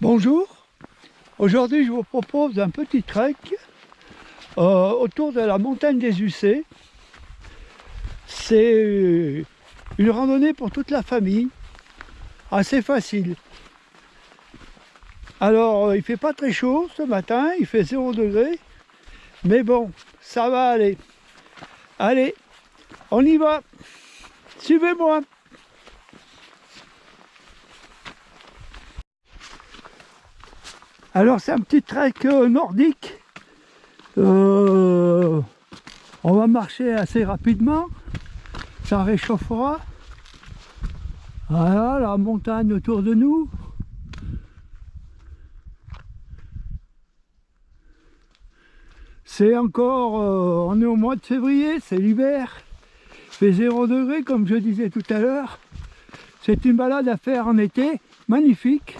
Bonjour, aujourd'hui je vous propose un petit trek autour de la montagne des Ussés. C'est une randonnée pour toute la famille, assez facile. Alors il fait pas très chaud ce matin, il fait 0 degré, mais bon, ça va aller. Allez, on y va, suivez-moi. Alors c'est un petit trek nordique. On va marcher assez rapidement, ça réchauffera. Voilà la montagne autour de nous. C'est encore, on est au mois de février, c'est l'hiver. Il fait 0 degré comme je disais tout à l'heure. C'est une balade à faire en été, magnifique.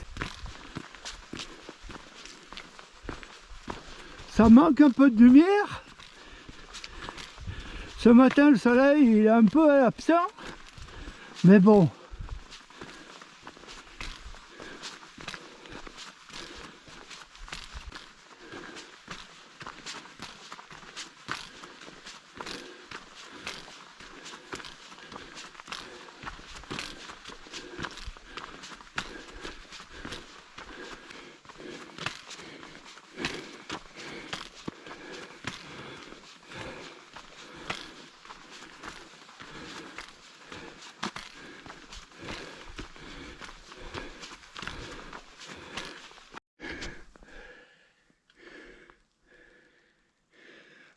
Ça manque un peu de lumière. Ce matin, le soleil il est un peu absent. Mais bon.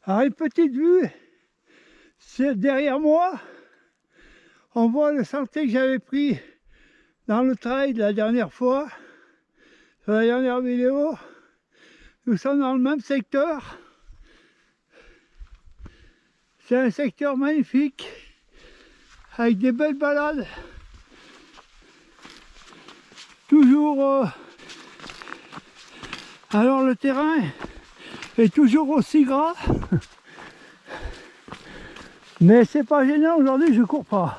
Alors une petite vue, c'est derrière moi, on voit le sentier que j'avais pris dans le trail la dernière fois, sur la dernière vidéo. Nous sommes dans le même secteur. C'est un secteur magnifique, avec des belles balades. Toujours... Alors le terrain est toujours aussi gras. Mais c'est pas gênant, aujourd'hui je cours pas.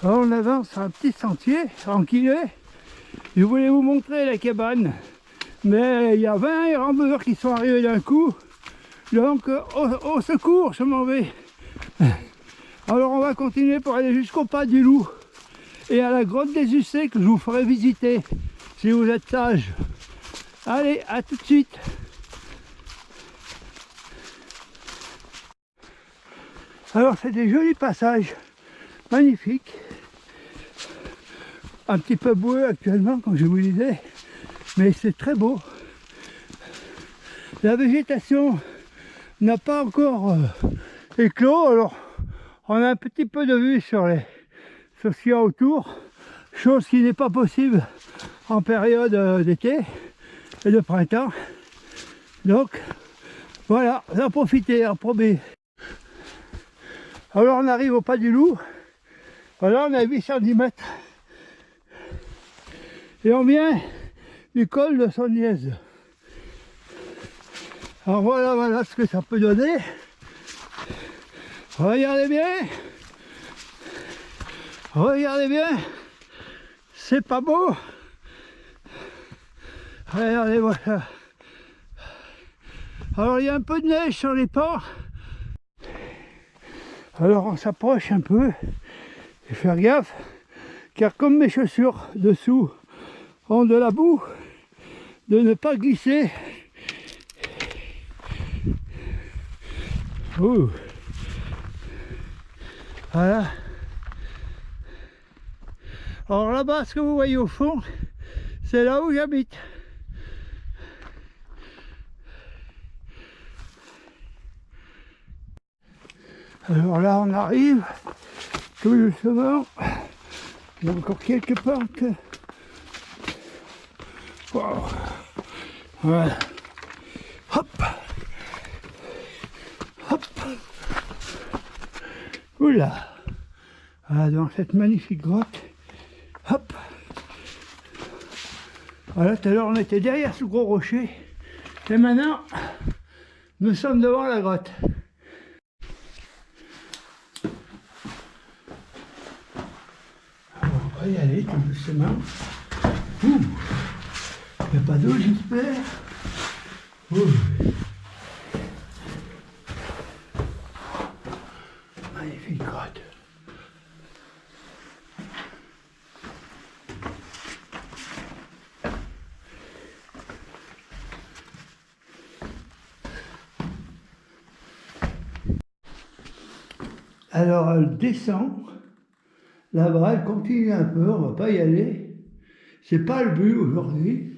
Alors on avance sur un petit sentier tranquille. Je voulais vous montrer la cabane, mais il y a 20 randonneurs qui sont arrivés d'un coup. Donc au secours, je m'en vais. Alors on va continuer pour aller jusqu'au pas du loup et à la grotte des Ussés que je vous ferai visiter si vous êtes sage. Allez, à tout de suite. Alors c'est des jolis passages, magnifiques. Un petit peu boueux actuellement, comme je vous disais, mais c'est très beau. La végétation n'a pas encore éclos, alors on a un petit peu de vue sur ce qu'il y a autour, chose qui n'est pas possible en période d'été et de printemps. Donc voilà, en profiter, en prober. Alors on arrive au pas du loup, voilà, on a 810 mètres. Et on vient du col de Sonniez. Alors voilà ce que ça peut donner. Regardez bien, c'est pas beau. Regardez, voilà. Alors il y a un peu de neige sur les pans. Alors on s'approche un peu, et faire gaffe, car comme mes chaussures dessous ont de la boue, de ne pas glisser Ouh. Voilà. Alors là-bas, ce que vous voyez au fond, c'est là où j'habite. Alors là, on arrive tout doucement. Il y a encore quelques pentes. Wow. Voilà. Hop. Hop. Oula. Voilà, dans cette magnifique grotte. Hop. Voilà, tout à l'heure on était derrière ce gros rocher. Et maintenant, nous sommes devant la grotte. Alors, on va y aller tout doucement. Ouh. Il n'y a pas d'eau, j'espère. Ouh. Magnifique grotte. Alors elle descend, là-bas, elle continue un peu, on ne va pas y aller. C'est pas le but aujourd'hui.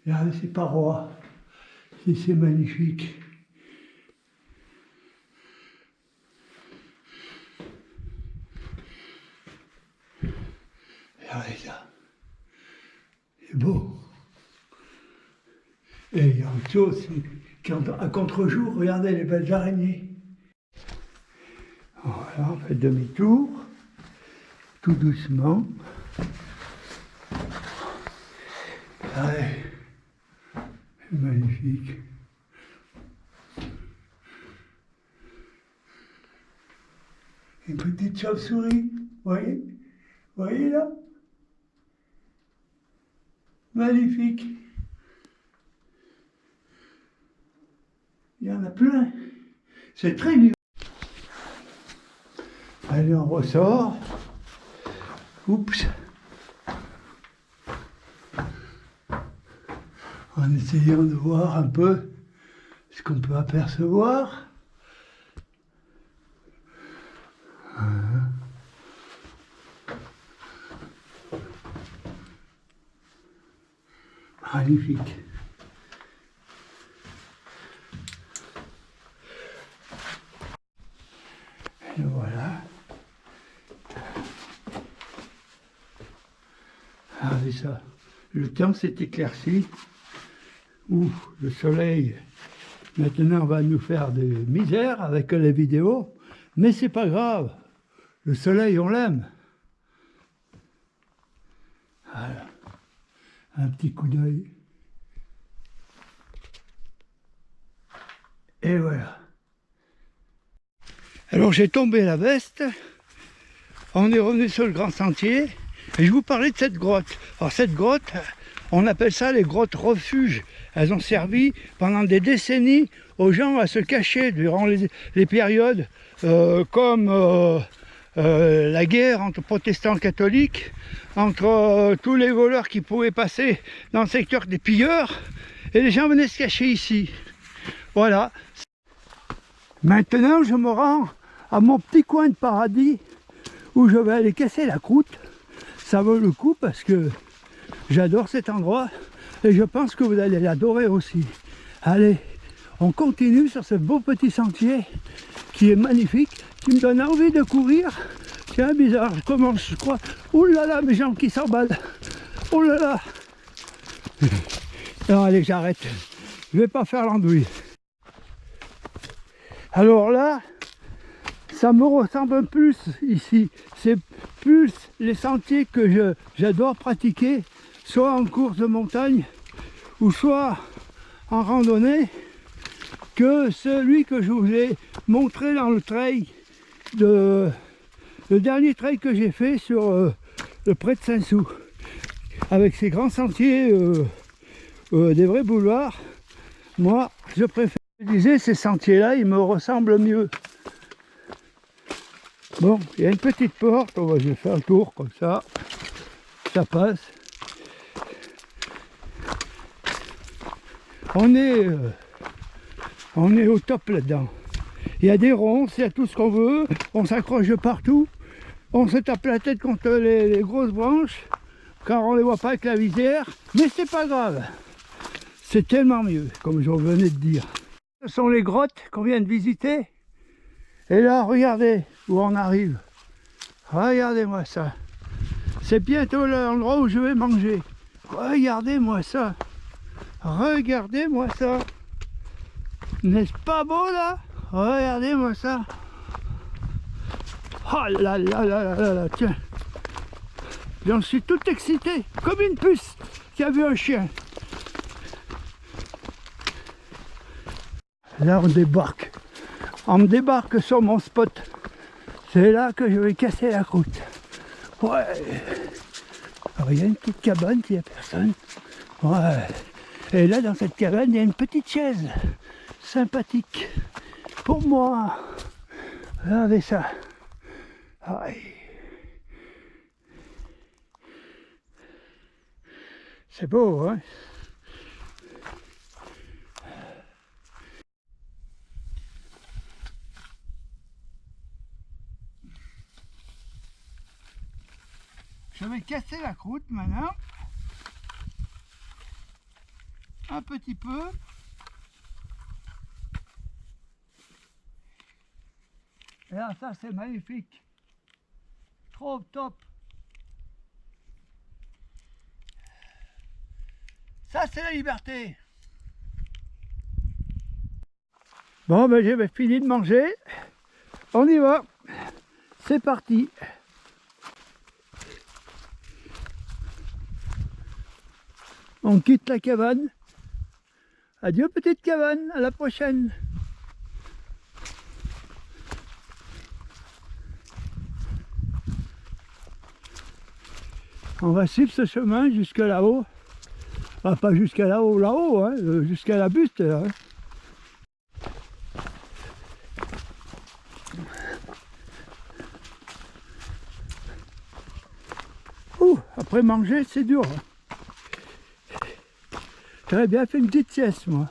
Regardez ces parois, c'est magnifique. Regardez ça, c'est beau. Et il y a autre chose, à contre-jour, regardez les belles araignées. Voilà, on fait demi-tour, tout doucement. Ouais, c'est magnifique. Une petite chauve-souris, vous voyez là? Magnifique. Il y en a plein. C'est très vivant. Allez, on ressort. Oups. En essayant de voir un peu ce qu'on peut apercevoir. Voilà. Magnifique. Et voilà. Regardez ça. Le temps s'est éclairci. Ouh, le soleil, maintenant va nous faire des misères avec les vidéos, mais c'est pas grave. Le soleil, on l'aime. Voilà. Un petit coup d'œil. Et voilà. Alors j'ai tombé la veste, on est revenu sur le grand sentier, et je vous parlais de cette grotte. Alors cette grotte, on appelle ça les grottes refuges. Elles ont servi pendant des décennies aux gens à se cacher durant les périodes comme la guerre entre protestants et catholiques, entre tous les voleurs qui pouvaient passer dans le secteur des pilleurs, et les gens venaient se cacher ici. Voilà. Maintenant, je me rends à mon petit coin de paradis où je vais aller casser la croûte. Ça vaut le coup parce que j'adore cet endroit et je pense que vous allez l'adorer aussi. Allez, on continue sur ce beau petit sentier qui est magnifique, qui me donne envie de courir. Tiens, bizarre, je commence, je crois. Ouh là là, mes jambes qui s'emballent. Oh là là. Non, allez, j'arrête. Je vais pas faire l'andouille. Alors là, ça me ressemble un peu plus ici. C'est plus les sentiers que j'adore pratiquer, soit en course de montagne ou soit en randonnée, que celui que je vous ai montré dans le trail, le dernier trail que j'ai fait sur le pré de Saint-Sou, avec ces grands sentiers, des vrais boulevards. Moi, je préfère. Je disais, ces sentiers-là, ils me ressemblent mieux. Bon, il y a une petite porte, je vais faire le tour comme ça, ça passe. On est au top là-dedans. Il Il y a des ronces, il y a tout ce qu'on veut, on s'accroche partout, on se tape la tête contre les grosses branches, car on ne les voit pas avec la visière, mais c'est pas grave. C'est tellement mieux, comme je venais de dire. Ce sont les grottes qu'on vient de visiter. Et là, regardez où on arrive. Regardez-moi ça. C'est bientôt l'endroit où je vais manger. Regardez-moi ça. Regardez-moi ça. N'est-ce pas beau là? Regardez-moi ça. Oh là là là là là là, tiens. J'en suis tout excité, comme une puce qui a vu un chien. Là on débarque. On me débarque sur mon spot. C'est là que je vais casser la croûte. Ouais. Alors il y a une petite cabane, il n'y a personne. Ouais. Et là dans cette cabane, il y a une petite chaise. Sympathique. Pour moi. Regardez ça. Ouais. C'est beau, hein? Je vais casser la croûte maintenant. Un petit peu. Et là, ça c'est magnifique. Trop top. Ça c'est la liberté. Bon, ben j'ai fini de manger. On y va. C'est parti. On quitte la cabane. Adieu petite cabane, à la prochaine. On va suivre ce chemin jusque là-haut. Enfin, pas jusqu'à là-haut, là-haut, hein, jusqu'à la butte. Là, hein. Ouh, après manger, c'est dur. J'aurais bien fait une petite sieste, moi.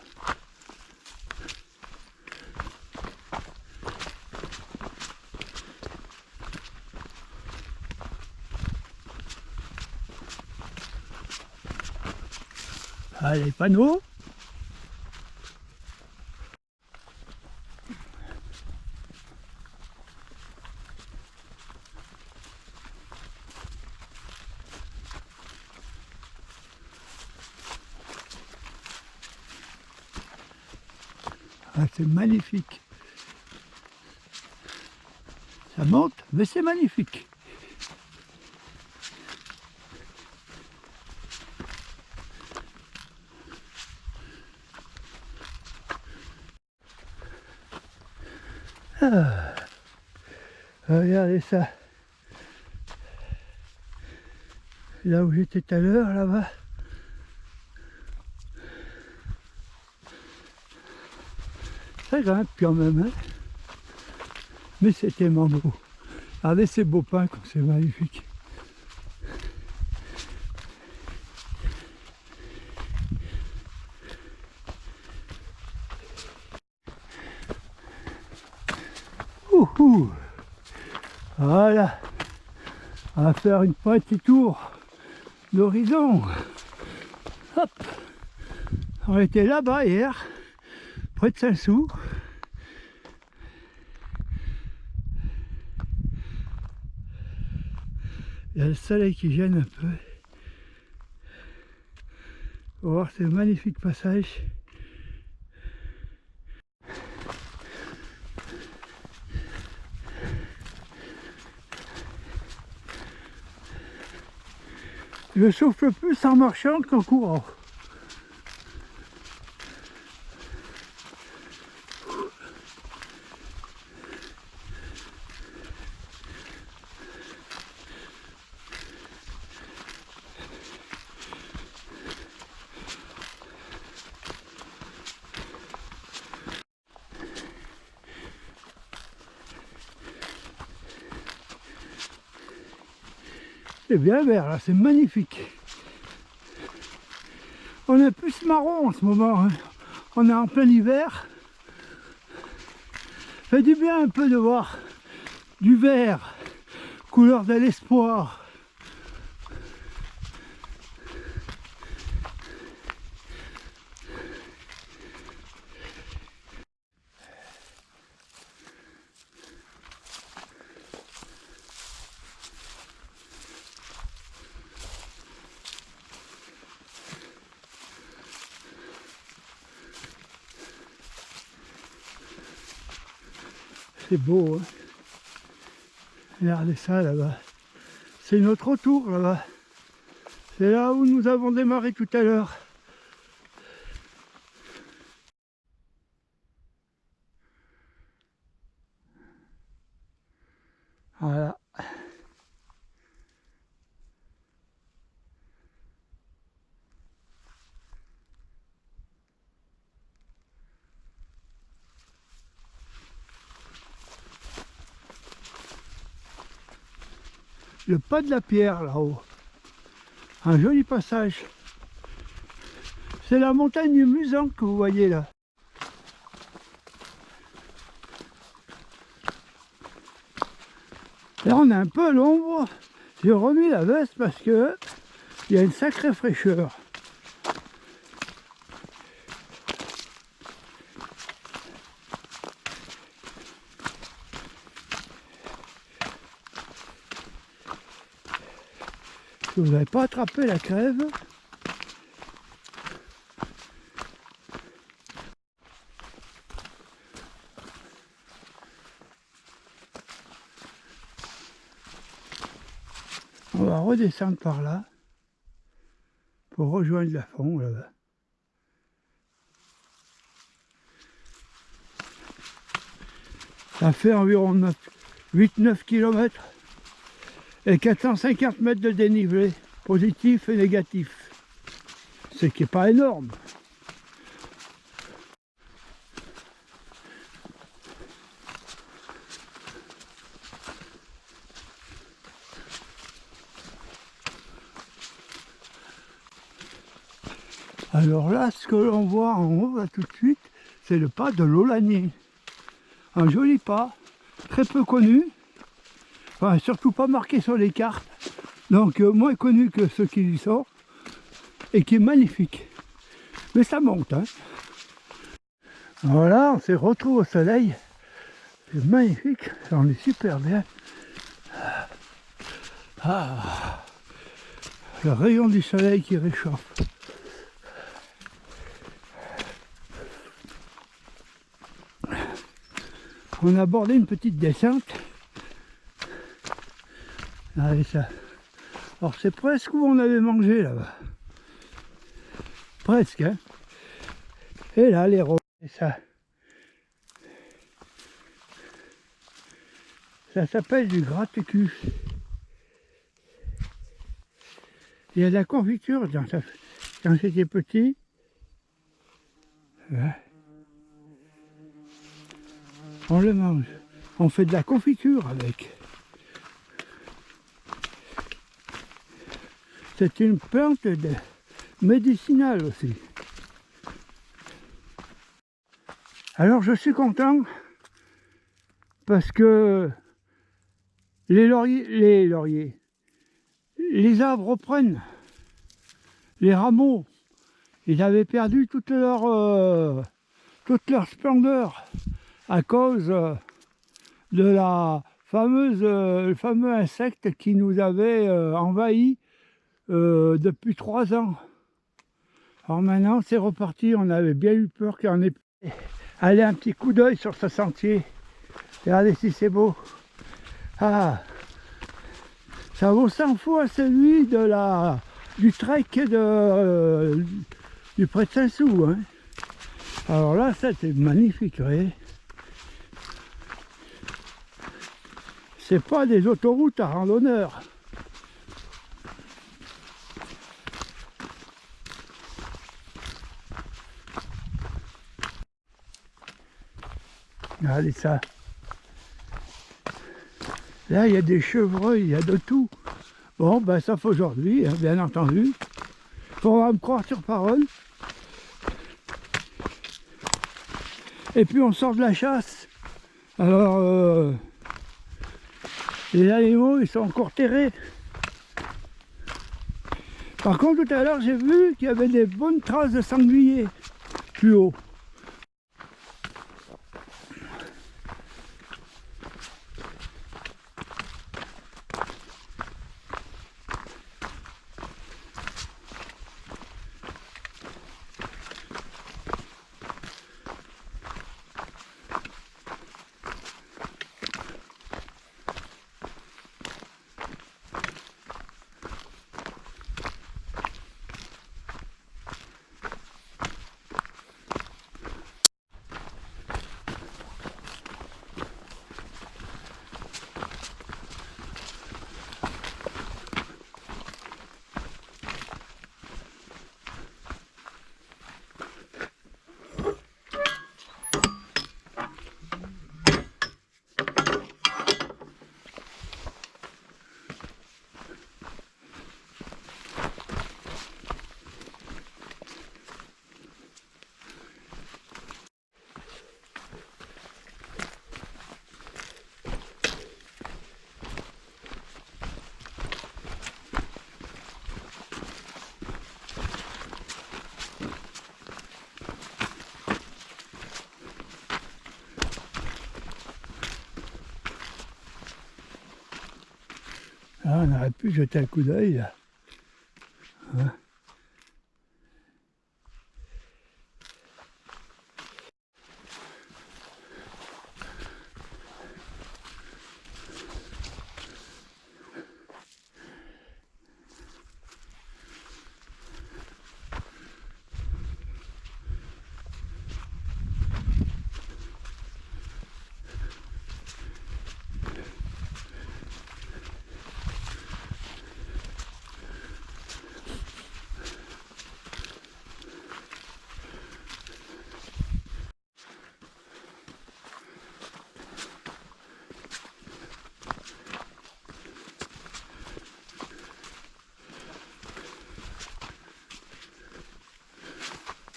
Ah, les panneaux. Ah, c'est magnifique. Ça monte, mais c'est magnifique. Ah, regardez ça. Là où j'étais tout à l'heure, là-bas. Ça grimpe quand même, hein. Mais c'est tellement beau. Regardez ces beaux pins, c'est magnifique. Ouhou. Voilà. On va faire une petite tour d'horizon. Hop. On était là-bas hier, près de Saint-Sou. Il y a le soleil qui gêne un peu. On va voir ce magnifique passage. Je souffle plus en marchant qu'en courant. C'est bien vert là, c'est magnifique. On est plus marron en ce moment, hein. On est en plein hiver. Il fait du bien un peu de voir du vert, couleur de l'espoir. C'est beau, hein. Regardez ça là-bas. C'est notre retour là-bas. C'est là où nous avons démarré tout à l'heure. Voilà. Le pas de la pierre là-haut. Un joli passage. C'est la montagne du Musan que vous voyez là. Là on est un peu à l'ombre. J'ai remis la veste parce que il y a une sacrée fraîcheur. Si vous n'avez pas attrapé la crève, on va redescendre par là pour rejoindre la fond là-bas. Ça fait environ 8-9 km et 450 mètres de dénivelé, positif et négatif. Ce qui n'est pas énorme. Alors là, ce que l'on voit en haut, là, tout de suite, c'est le pas de l'Aulagnier. Un joli pas, très peu connu, enfin surtout pas marqué sur les cartes, donc moins connu que ceux qui y sont, et qui est magnifique. Mais ça monte, hein. Voilà, on se retrouve au soleil, c'est magnifique, on est super bien. Ah, le rayon du soleil qui réchauffe. On a abordé une petite descente. Allez ça. Alors c'est presque où on avait mangé là-bas. Presque, hein. Et là les roches. Et ça. Ça s'appelle du gratte-cul. Il y a de la confiture dans ça. Quand j'étais petit. Ouais. On le mange. On fait de la confiture avec. C'est une plante médicinale aussi. Alors je suis content parce que les arbres reprennent. Les rameaux, ils avaient perdu toute leur splendeur à cause de le fameux insecte qui nous avait envahi depuis 3 ans. Alors maintenant c'est reparti, on avait bien eu peur qu'on ait... Allez, un petit coup d'œil sur ce sentier. Regardez si c'est beau. Ah, ça vaut 100 fois celui du trek du pré de Saint-Sou, hein. Alors là, ça c'est magnifique, vous voyez. C'est pas des autoroutes à randonneurs. Regardez ça. Là, il y a des chevreuils, il y a de tout. Bon, ben, sauf aujourd'hui, hein, bien entendu. Faudra me croire sur parole. Et puis, on sort de la chasse. Alors, les animaux, ils sont encore terrés. Par contre, tout à l'heure, j'ai vu qu'il y avait des bonnes traces de sanglier plus haut. Ah, on aurait pu jeter un coup d'œil là. Hein.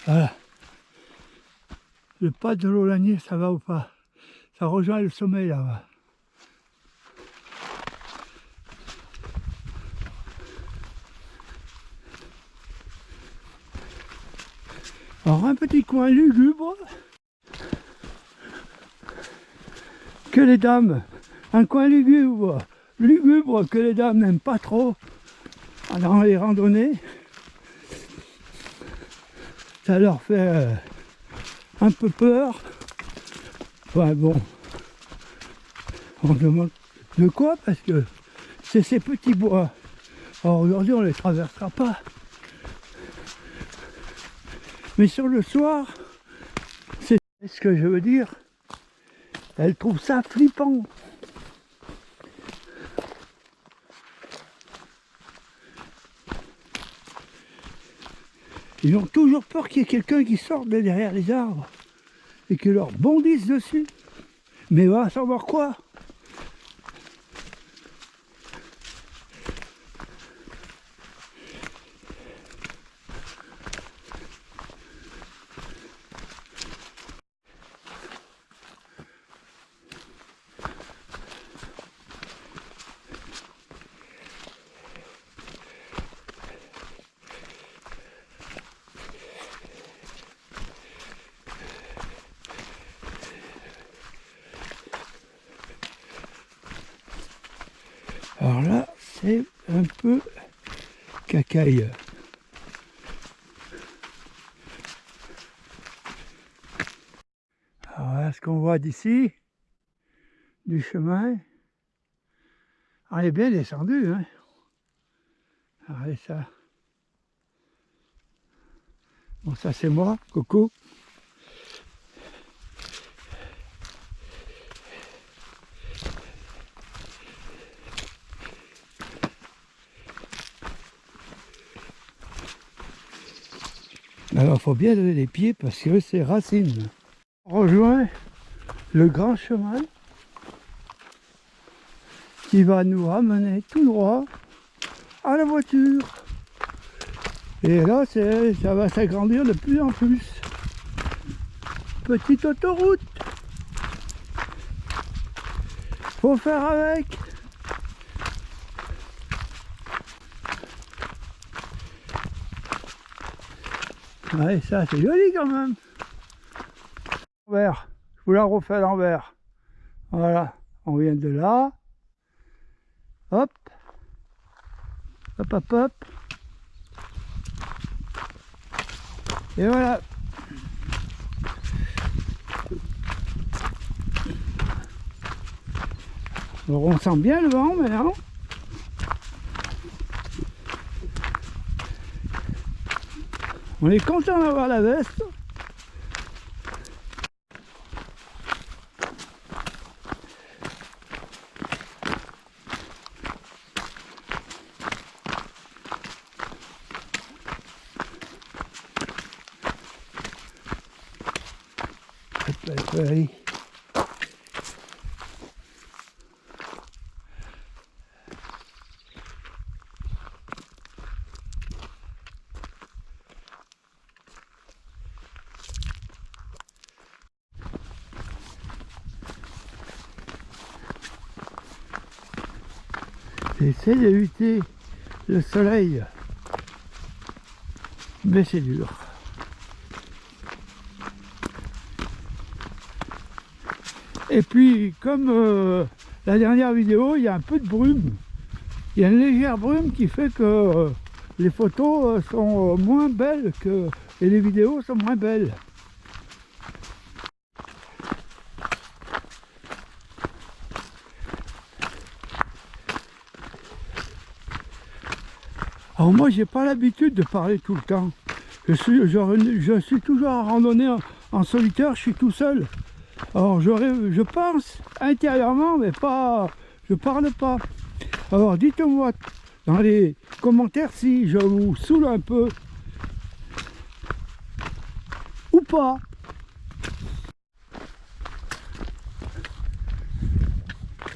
Voilà. Le pas de l'Aulagnier, ça va ou pas? Ça rejoint le sommet là-bas. Alors un petit coin lugubre que les dames, un coin lugubre que les dames n'aiment pas trop dans les randonnées. Ça leur fait un peu peur. Enfin bon, on demande de quoi parce que c'est ces petits bois. Alors aujourd'hui on ne les traversera pas. Mais sur le soir, c'est ce que je veux dire. Elle trouve ça flippant. Ils ont toujours peur qu'il y ait quelqu'un qui sorte de derrière les arbres et qui leur bondisse dessus. Mais va savoir quoi. Alors là, c'est un peu cacaille. Alors là, ce qu'on voit d'ici, du chemin, on est bien descendu, hein. Regardez ça. Bon, ça c'est moi, Coco. Alors il faut bien donner les pieds parce que c'est racine. On rejoint le grand chemin qui va nous ramener tout droit à la voiture. Et là ça va s'agrandir de plus en plus. Petite autoroute. Faut faire avec. Ouais, ça c'est joli quand même. L'envers. Je vous la refais à l'envers. Voilà, on vient de là. Hop. Hop, hop, hop. Et voilà. Alors on sent bien le vent maintenant. On est content d'avoir la veste. Allez. J'essaie d'éviter le soleil, mais c'est dur. Et puis, comme la dernière vidéo, il y a un peu de brume. Il y a une légère brume qui fait que les photos sont moins belles et les vidéos sont moins belles. Alors moi, j'ai pas l'habitude de parler tout le temps. Je suis toujours en randonnée en solitaire, je suis tout seul. Alors je pense intérieurement, mais pas, je parle pas. Alors dites-moi dans les commentaires si je vous saoule un peu ou pas.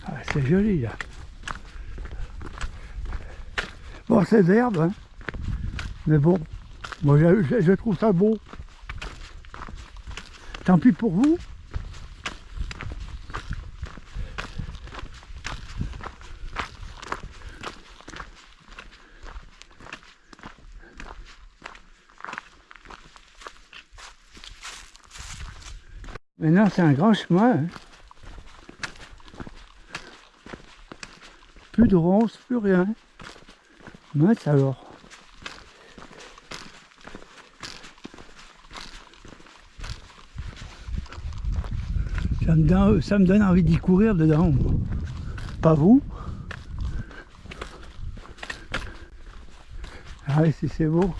Ah, c'est joli là. Bon, c'est d'herbe, hein. Mais bon, moi je trouve ça beau. Tant pis pour vous. Maintenant c'est un grand chemin. Hein. Plus de ronces, plus rien. Mince alors. Ça me donne envie d'y courir dedans. Pas vous? Ah oui, si c'est beau.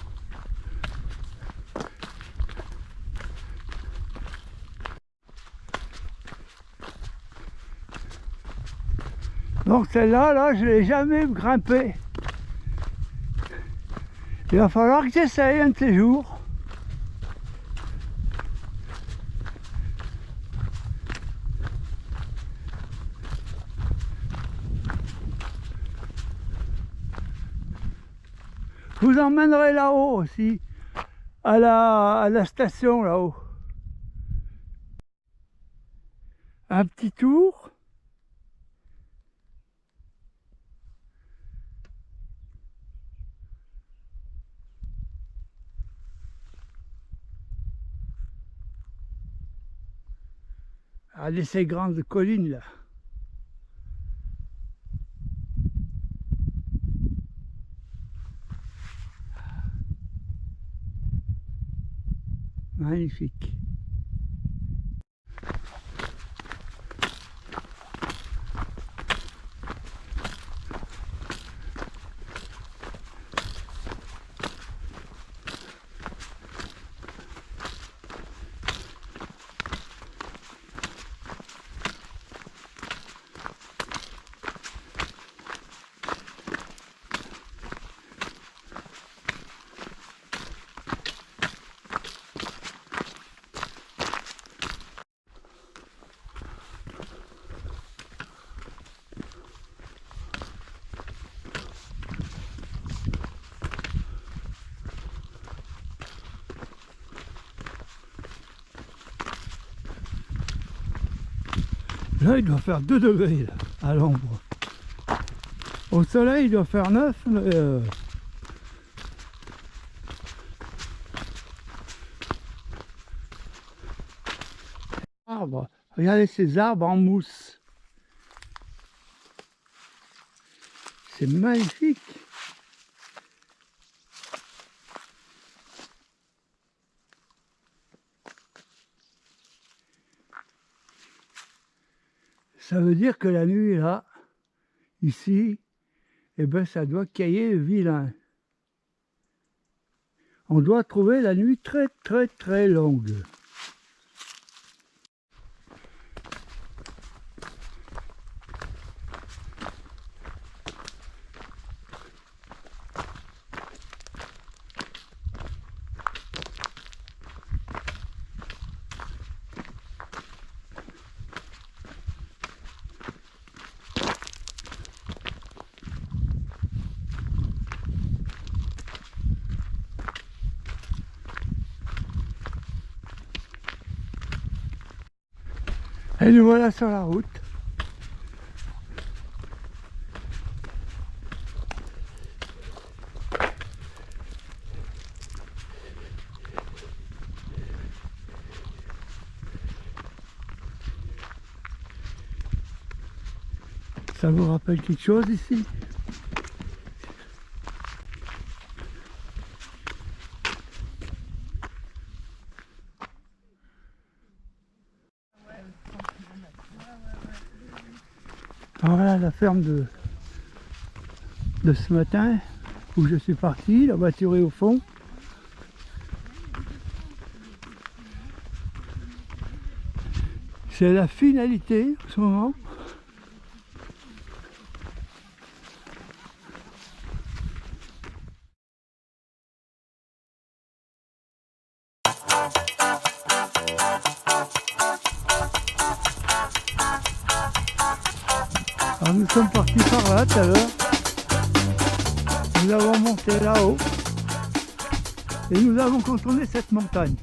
Donc celle-là, là, je ne l'ai jamais grimpée. Il va falloir que j'essaye un de ces jours. Je vous emmènerai là-haut aussi, à la station là-haut. Un petit tour. Regardez ces grandes collines là. Magnifique. Là, il doit faire 2 degrés. Là. à l'ombre. Au soleil, il doit faire 9, mais arbres. Regardez ces arbres en mousse. C'est magnifique. Ça veut dire que la nuit, là, ici, eh ben, ça doit cailler vilain. On doit trouver la nuit très très très longue. Et nous voilà sur la route. Ça vous rappelle quelque chose ici? Alors voilà la ferme de ce matin où je suis parti, la voiture est au fond. C'est la finalité en ce moment. Alors nous sommes partis par là tout à l'heure. Nous avons monté là-haut et nous avons contourné cette montagne.